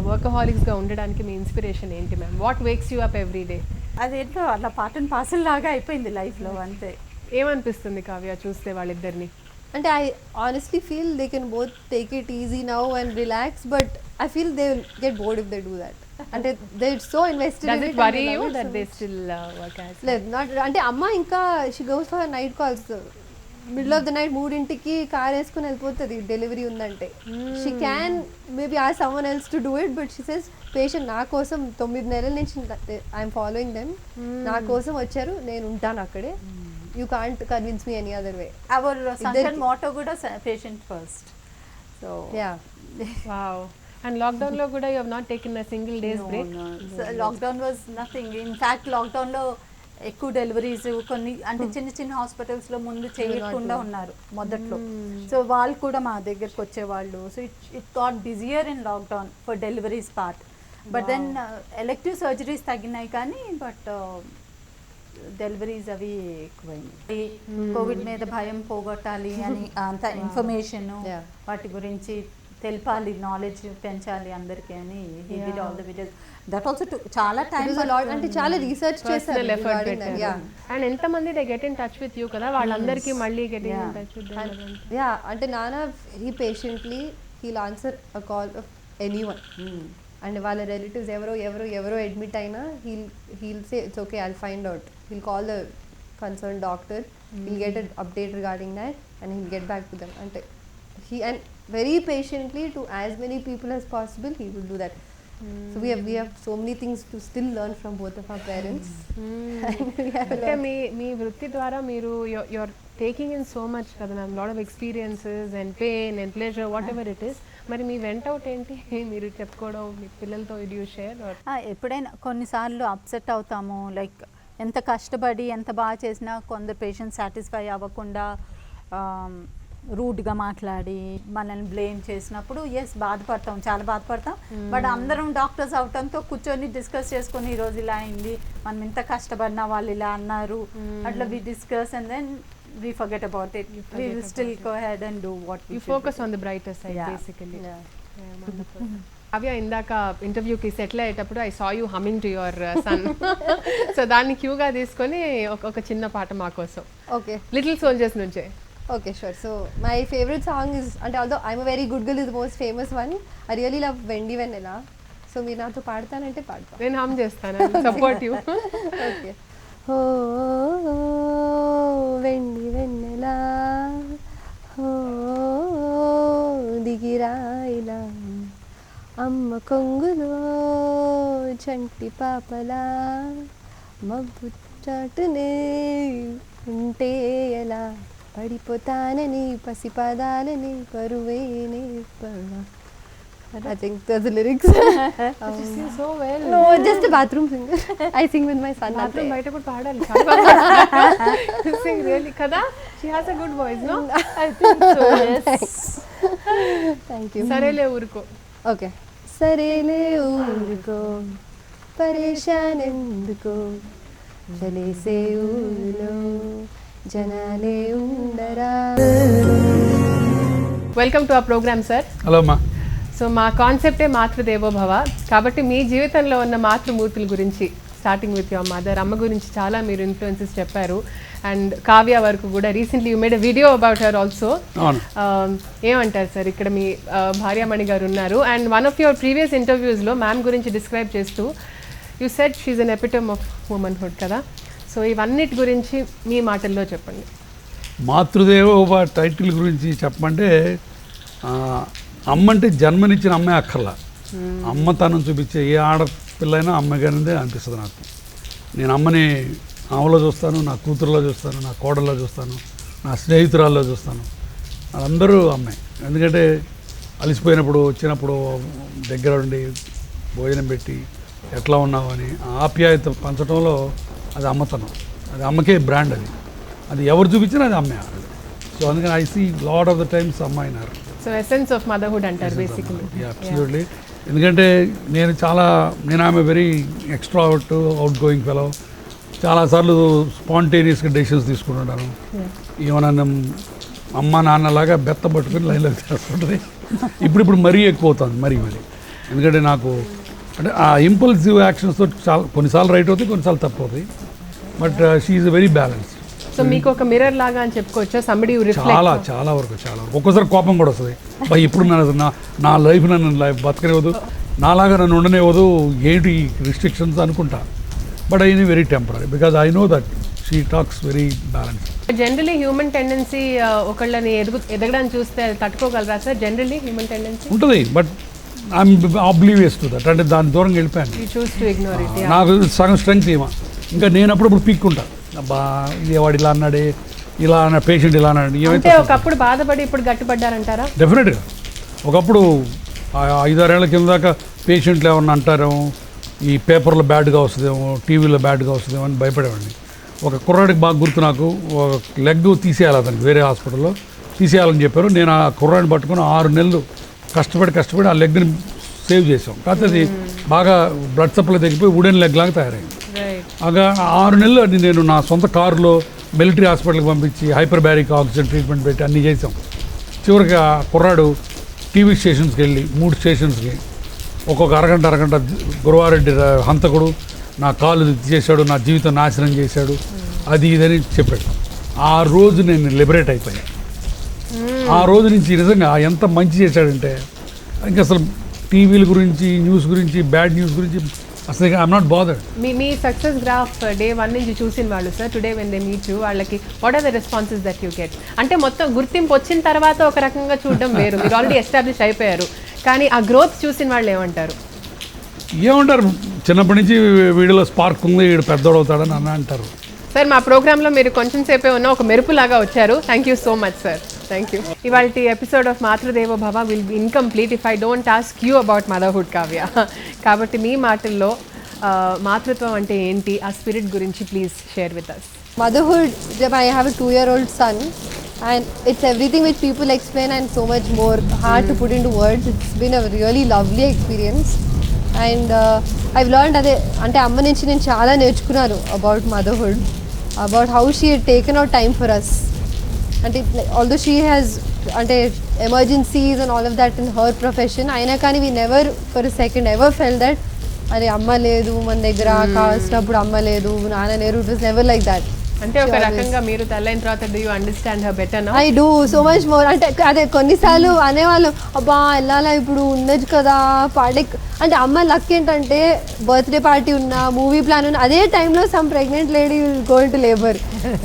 వర్కహాలిక్స్గా ఉండడానికి మీ ఇన్స్పిరేషన్ ఏంటి ma'am? What wakes you up every day? అదేంటో అలా పార్ట్ అండ్ పార్సల్ లాగా అయిపోయింది లైఫ్లో, అంతే. ఏమనిపిస్తుంది కావ్య చూస్తే వాళ్ళిద్దరిని? And I honestly feel they can both take it easy now and relax, but I feel they will get bored if they do that. And they're so invested Does in it it. worry and they you love it that so they much. still work as? లేదు not అంటే అమ్మ ఇంకా she goes for night calls, middle of the night 3ంటికి car వేసుకుని వెళ్ళిపోతుంది delivery ఉందంటే. She can maybe ask someone else to do it, but she says patient నా కోసం 9 నెలల నుంచి ఐఎమ్ ఫాలోయింగ్ దెమ్, నా కోసం వచ్చారు, నేను ఉంటాను అక్కడే, you can't convince me any other way. Our Sunshine motto కూడా patient first. So yeah Wow. And lockdown lo kuda you have not taken a single day's break? Lockdown was nothing. In fact లాక్డౌన్లో ఎక్కువ deliveries కొన్ని అంటే చిన్న చిన్న హాస్పిటల్స్లో ముందు చేయకుండా ఉన్నారు మొదట్లో. సో వాళ్ళు కూడా మా దగ్గరికి వచ్చేవాళ్ళు. So it got busier in lockdown for deliveries part. But then elective surgeries తగ్గినాయి కానీ బట్ డెలివరీస్ అవి ఎక్కువైంది. కోవిడ్ మీద భయం పోగొట్టాలి అని అంత ఇన్ఫర్మేషన్ వాటి గురించి తెలపాలి, నాలెడ్జ్ పెంచాలి అందరికీ అని he did all the videos. That also took చాలా టైం, అంటే చాలా రీసెర్చ్ చేశారు Personal effort regarding that. పెట్టారు. Yeah. And ఎంతమంది they get in touch with you కదా, వాళ్ళందరికీ మళ్ళీ getting in touch with them. Yeah అంటే నాన్న he patiently he'll answer a call of anyone. And వాళ్ళ రిలేటివ్స్ ఎవరో అడ్మిట్ అయినా he'll say it's okay, I'll find out, he'll call the concern doctor, he'll get a update regarding that and he'll get back to them. అంటే he and very patiently to as many people as possible he will do that. So we have so many things to still learn from both of our parents. అంటే మీ వృత్తి ద్వారా మీరు you're taking in so much కదా ma'am, lot of experiences and pain and pleasure whatever it is. మరి మీ vent out ఏంటి మీరు చెప్పుకోవడం మీ పిల్లలతో? ఇడ్ యూ షేర్? ఎప్పుడైనా కొన్నిసార్లు అప్సెట్ అవుతాము, లైక్ ఎంత కష్టపడి ఎంత బాగా చేసినా కొందరు పేషెంట్స్ సాటిస్ఫై అవ్వకుండా రూడ్గా మాట్లాడి మనల్ని బ్లేమ్ చేసినప్పుడు బాధపడతాం, చాలా బాధపడతాం. బట్ అందరం డాక్టర్స్ అవటంతో కూర్చొని డిస్కస్ చేసుకొని ఈరోజు ఇలా అయింది, మనం ఇంత కష్టపడినా వాళ్ళు ఇలా అన్నారు, అట్లా we discuss and then we forget about it. We will still go ahead and do what we You should focus do. on the brighter side, basically. Yeah. Wonderful. Kavya, ఇందాక ఇంటర్వ్యూకి సెటిల్ అయ్యేటప్పుడు I saw you humming to your son. So దాన్ని క్యూగా తీసుకొని ఒక చిన్న పాట మా కోసం, ఓకే లిటిల్ సోల్జర్స్ నుంచే. Okay, sure. So my favorite song is, and although I'm a very good girl, is the most famous one. I really love Vendi Vennela. So మీరు నాతో పాడతానంటే పాడతా. నేను హమ్ చేస్తాను, సపోర్ట్ యూ. ఓకే. ఓ వెండి వెన్నెలా ఓ దిగిరాయిలా అమ్మ కొంగులో చంటి పాపలా మబ్బు చాటునే ఉంటే ఎలా పడిపోతానని పసిపాదాలని పరువేనే పడా. I think that's the lyrics. So well. No, just a bathroom singer. I sing with my son. మాత్రం బయట కూడా పాడాలి. రియల్లీ కదా, she has a good voice, no? I think so, yes. Thank you. సరేలే ఊరుకో. Okay. సరేలే ఊరుకో పరేషాన్ ఎందుకో చలేసే ఊరిలో జనాలే ఉండరా. Welcome to our programme sir. Hello అమ్మా. సో మా కాన్సెప్టే మాతృదేవో భవ, కాబట్టి మీ జీవితంలో ఉన్న మాతృమూర్తుల గురించి, స్టార్టింగ్ విత్ యువర్ మదర్, అమ్మ గురించి చాలా మీరు ఇన్ఫ్లుయెన్సెస్ చెప్పారు. అండ్ కావ్య వరకు కూడా recently you made a video about her also. ఏమంటారు సార్, ఇక్కడ మీ భార్యామణి గారు ఉన్నారు. And one of your previous ఇంటర్వ్యూస్లో మ్యామ్ గురించి డిస్క్రైబ్ చేస్తూ you said she's an epitome of womanhood కదా. సో ఇవన్నిటి గురించి మీ మాటల్లో చెప్పండి. మాతృదేవోభవ టైటిల్ గురించి చెప్పమంటే, అమ్మంటే జన్మనిచ్చిన అమ్మే అక్కర్లా, అమ్మతనం చూపించే ఏ ఆడపిల్లైనా అమ్మగానే అనిపిస్తుంది నాకు. నేను అమ్మని ఆమెలో చూస్తాను, నా కూతురులో చూస్తాను, నా కోడల్లో చూస్తాను, నా స్నేహితురాల్లో చూస్తాను. వాళ్ళందరూ అమ్మాయి. ఎందుకంటే అలసిపోయినప్పుడు వచ్చినప్పుడు దగ్గర ఉండి భోజనం పెట్టి ఎట్లా ఉన్నావు అని ఆప్యాయత పంచడంలో అది అమ్మతనం. అది అమ్మకే బ్రాండ్. అది ఎవరు చూపించినా అది అమ్మే. సో అందుకని I see lot of the times అమ్మాయినారు. సో ఎసెన్స్ ఆఫ్ మదర్హుడ్ అంటారు బేసికలీ. అబ్సల్యూట్లీ. ఎందుకంటే నేను ఆమె very extrovert, outgoing fellow. చాలాసార్లు స్పాంటేనియస్గా డెసిషన్స్ తీసుకుంటుంటాను. ఏమన్నా అమ్మ నాన్నలాగా బెత్త పట్టుకుని లైన్లో చేస్తుంటుంది. ఇప్పుడు మరీ ఎక్కువ అవుతుంది, మరీ. ఎందుకంటే నాకు అంటే ఆ ఇంపల్సివ్ యాక్షన్స్తో చాలా కొన్నిసార్లు రైట్ అవుతాయి, కొన్నిసార్లు తప్పు అవుతాయి. But she is very balance. So మీకు ఒక మిర్రర్ లాగా అని చెప్పుకోవచ్చా? సంబడి చాలా వరకు ఒక్కోసారి కోపం కూడా వస్తుంది. ఇప్పుడు నా లైఫ్ నన్ను బతకనివ్వదు, నాలాగా నన్ను ఉండనివ్వదు, ఏంటి రిస్ట్రిక్షన్స్ అనుకుంటా. But I very temporary because I know that she talks very balance. Generally human tendency ఒకళ్ళని ఎదగడానికి చూస్తే తట్టుకోగలరా సార్? జనరలీ హ్యూమన్ టెండెన్సీ ఉంటుంది, బట్ ఐఎమ్ ఆబ్లీవియస్ టు దట్. అంటే దాని దూరంగా వెళ్ళిపోయాను. You choose to ignore it. నాకు సగం స్ట్రెంగ్త్ ఏమో. ఇంకా నేను అప్పుడప్పుడు పీక్కుంటా, అబ్బా వాడు ఇలా అన్నాడే, ఇలా అన్న పేషెంట్ ఇలా అన్నాడు. అంటే ఒకప్పుడు బాధపడి ఇప్పుడు గట్టిపడ్డారంటారా? డెఫినెట్గా. ఒకప్పుడు 5-6 ఏళ్ల కింద దాకా పేషెంట్లు ఏమన్నా అంటారేమో, ఈ పేపర్లో బ్యాడ్గా వస్తుందేమో, టీవీలో బ్యాడ్గా వస్తుందేమో అని భయపడేవాడిని. ఒక కుర్రాడికి బాగా గుర్తు, నాకు ఒక లెగ్ తీసేయాలి, అతనికి వేరే హాస్పిటల్లో తీసేయాలని చెప్పారు. నేను ఆ కుర్రాడిని పట్టుకుని 6 నెలలు కష్టపడి ఆ లెగ్ని సేవ్ చేసాం. కాకపోతే అది బాగా బ్లడ్ సప్లై తగ్గిపోయి వుడెన్ లెగ్ లాగా తయారైంది. అలా 6 నెలలు అది నేను నా సొంత కారులో మిలిటరీ హాస్పిటల్కి పంపించి హైపర్ బ్యారిక్ ఆక్సిజన్ ట్రీట్మెంట్ పెట్టి అన్నీ చేసాం. చివరికి ఆ కుర్రాడు టీవీ స్టేషన్స్కి వెళ్ళి 3 స్టేషన్స్కి ఒక్కొక్క అరగంట గురువారెడ్డి హంతకుడు నా కాలు చేశాడు, నా జీవితం నాశనం చేశాడు, అది ఇదని చెప్పాడు. ఆ రోజు నేను లిబరేట్ అయిపోయాను. ఆ రోజు నుంచి నిజంగా ఎంత మంచి చేశాడంటే, ఇంకా అసలు టీవీల గురించి, న్యూస్ గురించి, బ్యాడ్ న్యూస్ గురించి అసలు ఐఎమ్ నాట్ బాదర్డ్. మీ సక్సెస్ గ్రాఫ్ డే 1 నుంచి చూసిన వాళ్ళు sir, today when they meet you, వాళ్ళకి what are the responses that you get? అంటే మొత్తం గుర్తింపు వచ్చిన తర్వాత ఒక రకంగా చూడడం వేరు, మీరు ఆల్రెడీ ఎస్టాబ్లిష్ అయిపోయారు, కానీ ఆ గ్రోత్ చూసిన వాళ్ళు ఏమంటారు? చిన్నప్పటి నుంచి వీడియోలో స్పార్క్ ఉంది, వీడు పెద్దోడు అవుతాడని అని అంటారు. సార్ మా ప్రోగ్రాంలో మీరు కొంచెం సేపే ఉన్న ఒక మెరుపులాగా వచ్చారు. Thank you so much sir. Thank you. ఇవాళ episode of Matrudevo Bhava will be incomplete if I don't ask you about motherhood, Kavya. కాబట్టి మీ మాటల్లో మాతృత్వం అంటే ఏంటి, ఆ స్పిరిట్ గురించి please share with us. Motherhood, I have a 2-year-old son, and it's everything which people explain and so much more hard to put into words. It's been a really lovely experience, and I've learned ante amma nunchi nenu chaala nerchukunnanu about motherhood, about how she had taken out time for us. And although she has emergencies and all of that in her profession, aina kani we never for a second ever felt that అరే అమ్మ లేదు మన దగ్గర కావాల్సినప్పుడు అమ్మ లేదు నాన్న లేరు. It was never like that. అంటే ఒక రకంగా మీరు తల్లైన తర్వాత do you understand her better now? I do so much more. అంటే అదే కొన్నిసార్లు అనేవాళ్ళం అబ్బా వెళ్ళాలా ఇప్పుడు ఉండొచ్చు కదా పార్టీ. అంటే అమ్మ లక్ ఏంటంటే బర్త్డే పార్టీ ఉన్నా మూవీ ప్లాన్ ఉన్నా అదే టైంలో some pregnant lady will go to labour.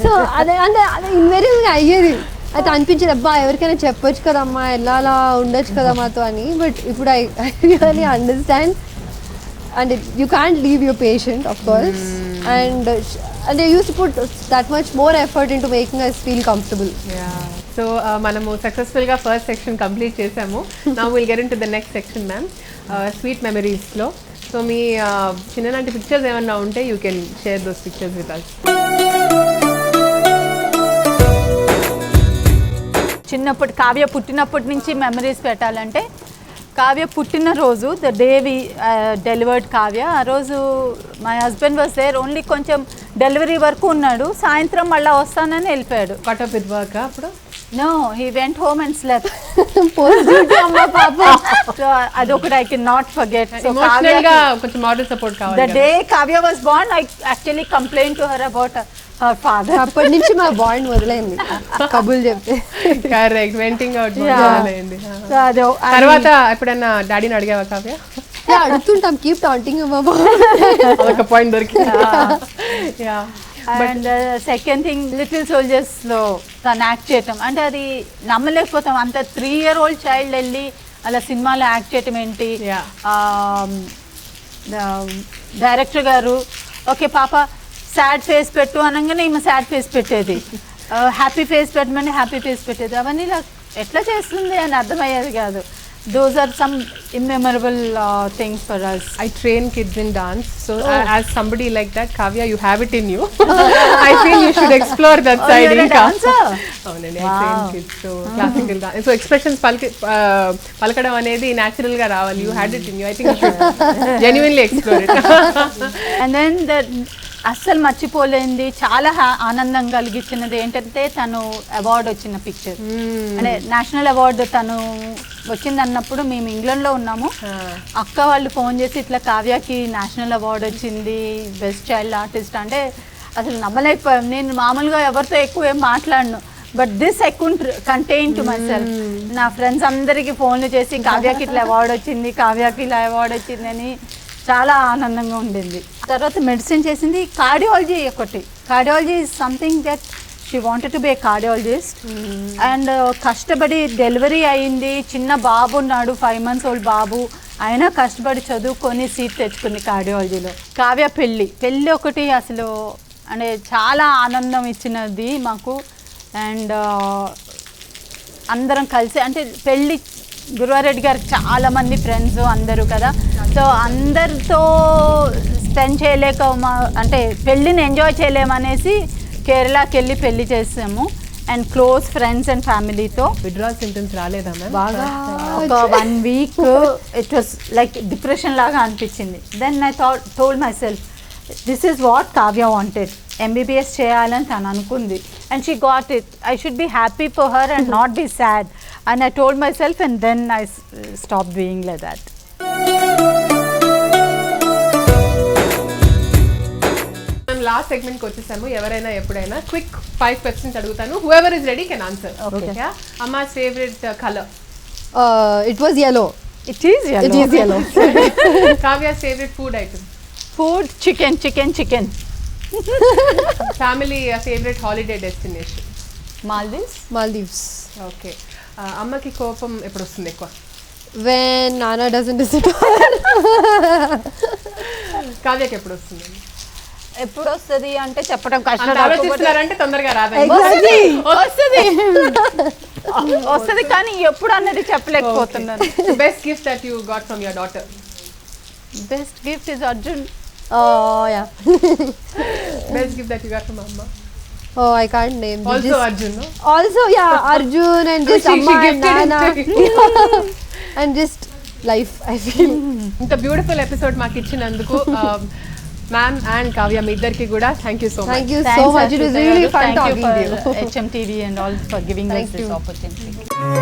So అదే ఇన్వెరీగా అయ్యేది. అయితే అనిపించేది అబ్బా ఎవరికైనా చెప్పొచ్చు కదమ్మా వెళ్ళాలా ఉండొచ్చు కదా మాతో అని. బట్ ఇప్పుడు I really understand. And you can't leave your patient, of course, and they used to put that much more effort into making us feel comfortable. So మనము సక్సెస్ఫుల్గా ఫస్ట్ సెక్షన్ కంప్లీట్ చేసాము. Now will get into the next section ma'am, sweet మెమరీస్లో. So మీ చిన్ననాటి pictures ఏమన్నా ఉంటే you can share those pictures with us. చిన్నప్పటి కావ్య పుట్టినప్పటి నుంచి మెమరీస్ పెట్టాలంటే కావ్య పుట్టినరోజు the day we delivered Kavya, ఆ రోజు my husband was there. Only కొంచెం డెలివరీ వరకు ఉన్నాడు, సాయంత్రం మళ్ళీ వస్తానని వెళ్ళిపోయాడు. కట్ ఆఫ్ విత్ వర్క్ అప్పుడు? No, he went home and slept. అదొకటి ఐ కెన్ నాట్ ఫర్గెట్. కొంచెం మారల్ సపోర్ట్ కావాలి. The day Kavya was Born I actually complain to her about her father. అప్పటి నుంచి మా బాండ్ మొదలైంది కబుల్ చెప్తే. కరెక్ట్, వెంటింగ్ అవుట్ మొదలైంది. తర్వాత ఎప్పుడన్నా డాడీని అడిగావా కావ్య? అడుగుతుంటాం, కీప్ టాంటింగ్ ఒక పాయింట్ దొరికింది. అండ్ సెకండ్ థింగ్ లిటిల్ సోల్జర్స్లో తను యాక్ట్ చేయటం అంటే అది నమ్మలేకపోతాం. అంత 3-year-old చైల్డ్ వెళ్ళి అలా సినిమాలో యాక్ట్ చేయటం ఏంటి. డైరెక్టర్ గారు ఓకే పాప సాడ్ ఫేస్ పెట్టు అనగానే ఈమె సాడ్ ఫేస్ పెట్టేది, హ్యాపీ ఫేస్ పెట్టమని హ్యాపీ ఫేస్ పెట్టేది. అవన్నీ ఇలా ఎట్లా చేస్తుంది అని అర్థమయ్యేది కాదు. those are some immemorable things for us. I train kids in dance, so as somebody like that, Kavya, you have it in you. I feel you should explore that side. You're a dancer? Oh, no, I train kids, so classical dance. So expressions palakadam anedi natural ga ravali. You had it in you. I think you should genuinely explore it. And then the అస్సలు మర్చిపోలేంది చాలా ఆనందం కలిగించినది ఏంటంటే తను award వచ్చిన picture. అంటే national award తను వచ్చింది అన్నప్పుడు మేము ఇంగ్లాండ్లో ఉన్నాము. అక్క వాళ్ళు ఫోన్ చేసి ఇట్లా కావ్యకి నేషనల్ అవార్డు వచ్చింది బెస్ట్ చైల్డ్ ఆర్టిస్ట్ అంటే అసలు నమ్మలేకపోయాం. నేను మామూలుగా ఎవరితో ఎక్కువ ఏం మాట్లాడను, but this I couldn't contain to my self. నా ఫ్రెండ్స్ అందరికీ ఫోన్లు చేసి కావ్యకి ఇట్లా అవార్డు వచ్చింది, కావ్యకి ఇలా అవార్డు వచ్చిందని చాలా ఆనందంగా ఉండింది. తర్వాత మెడిసిన్ చేసింది. కార్డియాలజీ ఒకటి, cardiology is something that she wanted to be A cardiologist. And కష్టపడి డెలివరీ అయింది, చిన్న బాబు ఉన్నాడు 5 months old బాబు, అయినా కష్టపడి చదువుకొని సీట్ తెచ్చుకుంది కార్డియాలజీలో. కావ్య పెళ్ళి ఒకటి అసలు అంటే చాలా ఆనందం ఇచ్చినది మాకు. అండ్ అందరం కలిసి అంటే పెళ్ళి గురువారెడ్డి గారికి చాలామంది ఫ్రెండ్స్ అందరూ కదా, సో అందరితో స్పెండ్ చేయలేక అంటే పెళ్ళిని ఎంజాయ్ చేయలేమనేసి కేరళకి వెళ్ళి పెళ్ళి చేసాము. అండ్ క్లోజ్ ఫ్రెండ్స్ అండ్ ఫ్యామిలీతో. విడ్రాల్ సింటమ్స్ రాలేదా మ్యామ్? బాగా ఒక 1 week it was like depression లాగా అనిపించింది. Then I told myself this is what Kavya wanted, MBBS చేయాలని తను అనుకుంది. And she got it. I should be happy for her and not be sad. And I told myself, and then I stopped being like that. Last సెగ్మెంట్కి వచ్చేసాము. ఎవరైనా ఎప్పుడైనా quick 5 questions అడుగుతాను. whoever is ready can answer. Okay. Amma's favorite color? It was yellow. It is yellow. It is yellow. Kavya's favorite food item? Food, chicken. Family favorite holiday destination? Maldives. Okay. అమ్మకి కోపం ఎప్పుడు వస్తుంది ఎక్కువ? When Nana doesn't visit. కావ్యకి ఎప్పుడు వస్తుంది? ఎప్పుడు వస్తుంది అంటే చెప్పడం కష్టం. ఆలోచిస్తున్నారంటే తొందరగా రాదు. వస్తుంది కానీ ఎప్పుడు అన్నది చెప్పలేకపోతున్నాను. Best gift that you got from your daughter? Best gift is Arjun. Oh yeah. Best gift that you got from Amma. Oh, I can't name. Also Just- Arjun, no? Also, yeah, Arjun and just She Amma and gifted Nana. him. And just life, I feel. ఇంత beautiful episode మాకు ఇచ్చినందుకు ma'am and Kavya మీ ఇద్దరికి కూడా thank you so much. Thank you so much. It was really fun talking to you. HMTV and all for giving us Thank this you. opportunity.